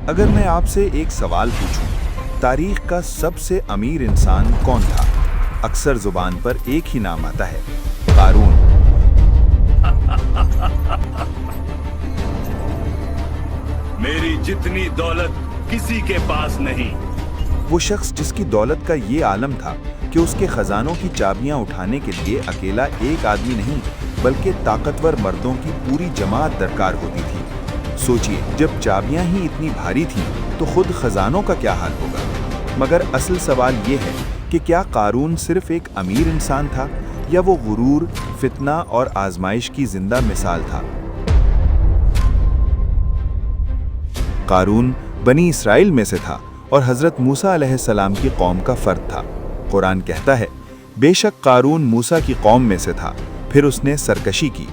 अगर मैं आपसे एक सवाल पूछूं, तारीख का सबसे अमीर इंसान कौन था? अक्सर जुबान पर एक ही नाम आता है, कारून। मेरी जितनी दौलत किसी के पास नहीं। वो शख्स जिसकी दौलत का ये आलम था कि उसके खजानों की चाबियां उठाने के लिए अकेला एक आदमी नहीं बल्कि ताकतवर मर्दों की पूरी जमात दरकार होती थी। सोचिए, जब चाबियां ही इतनी भारी थीं तो खुद खजानों का क्या हाल होगा। मगर असल सवाल ये है कि क्या कारून सिर्फ एक अमीर इंसान था या वो गुरूर, फितना और आजमाइश की जिंदा मिसाल था? कारून बनी इसराइल में से था और हजरत मूसा अलैहिस्सलाम की कौम का फर्द था। कुरान कहता है, बेशक कारून मूसा की कौम में से था, फिर उसने सरकशी की।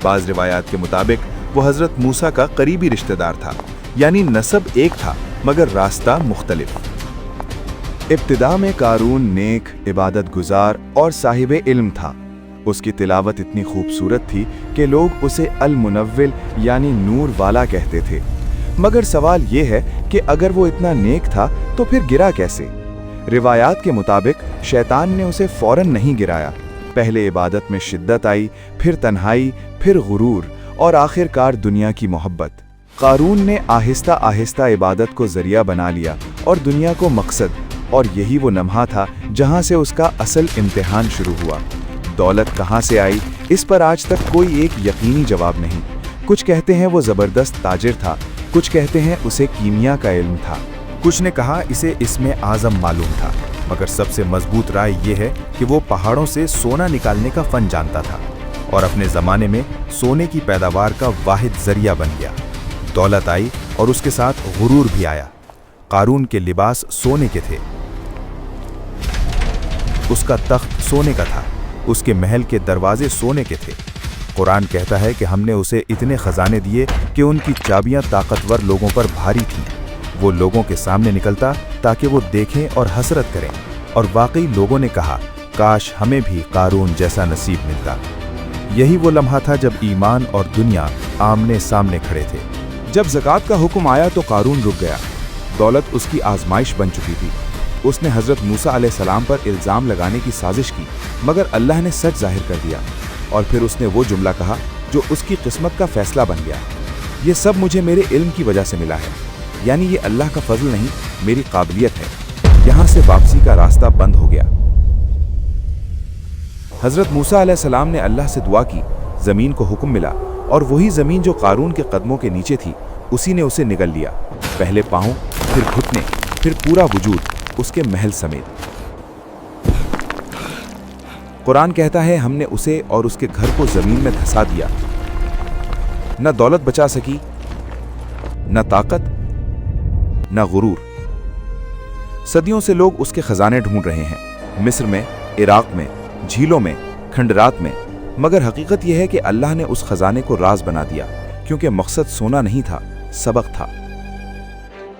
बाज रिवायात के मुताबिक वो हजरत मूसा का करीबी रिश्तेदार था, यानी नसब एक था मगर रास्ता मुख्तलिफ। इब्तिदा में कारून नेक, इबादत गुजार और साहिब इल्म था। उसकी तिलावत इतनी खूबसूरत थी कि लोग उसे अल मुनव्विल यानी नूर वाला कहते थे। मगर सवाल ये है कि अगर वो इतना नेक था तो फिर गिरा कैसे? रिवायात के मुताबिक शैतान ने उसे फौरन नहीं गिराया। पहले इबादत में शिद्दत आई, फिर तन्हाई, फिर गुरूर और आखिरकार दुनिया की मोहब्बत। कारून ने आहिस्ता आहिस्ता इबादत को जरिया बना लिया और दुनिया को मकसद, और यही वो लम्हा था जहां से उसका असल इम्तिहान शुरू हुआ। दौलत कहां से आई, इस पर आज तक कोई एक यकीनी जवाब नहीं। कुछ कहते हैं वो जबरदस्त ताजिर था, कुछ कहते हैं उसे कीमिया का इल्म था, कुछ ने कहा इसे इसमें आज़म मालूम था, मगर सबसे मजबूत राय ये है कि वो पहाड़ों से सोना निकालने का फन जानता था और अपने ज़माने में सोने की पैदावार का वाहिद जरिया बन गया। दौलत आई और उसके साथ गुरूर भी आया। कारून के लिबास सोने के थे, उसका तख्त सोने का था, उसके महल के दरवाजे सोने के थे। कुरान कहता है कि हमने उसे इतने खजाने दिए कि उनकी चाबियां ताकतवर लोगों पर भारी थीं। वो लोगों के सामने निकलता ताकि वो देखें और हसरत करें, और वाकई लोगों ने कहा, काश हमें भी कारून जैसा नसीब मिलता। यही वो लम्हा था जब ईमान और दुनिया आमने सामने खड़े थे। जब ज़कात का हुक्म आया तो कारून रुक गया। दौलत उसकी आजमाइश बन चुकी थी। उसने हजरत मूसा अलैहिस्सलाम पर इल्ज़ाम लगाने की साजिश की, मगर अल्लाह ने सच जाहिर कर दिया और फिर उसने वो जुमला कहा जो उसकी किस्मत का फैसला बन गया। ये सब मुझे मेरे इल्म की वजह से मिला है, यानी ये अल्लाह का फजल नहीं, मेरी काबिलियत है। यहाँ से वापसी का रास्ता बंद हो गया। हजरत मूसा अलैहिस्सलाम ने अल्लाह से दुआ की, ज़मीन को हुक्म मिला और वही ज़मीन जो कारून के कदमों के नीचे थी उसी ने उसे निगल लिया। पहले पाँव, फिर घुटने, फिर पूरा वजूद, उसके महल समेत। कुरान कहता है, हमने उसे और उसके घर को ज़मीन में धंसा दिया। न दौलत बचा सकी, न ताकत, न गुरूर। सदियों से लोग उसके खजाने ढूंढ रहे हैं, मिस्र में, इराक में, झीलों में, खंडरात में। मगर हकीकत यह है कि अल्लाह ने उस खजाने को राज बना दिया, क्योंकि मकसद सोना नहीं था, सबक था।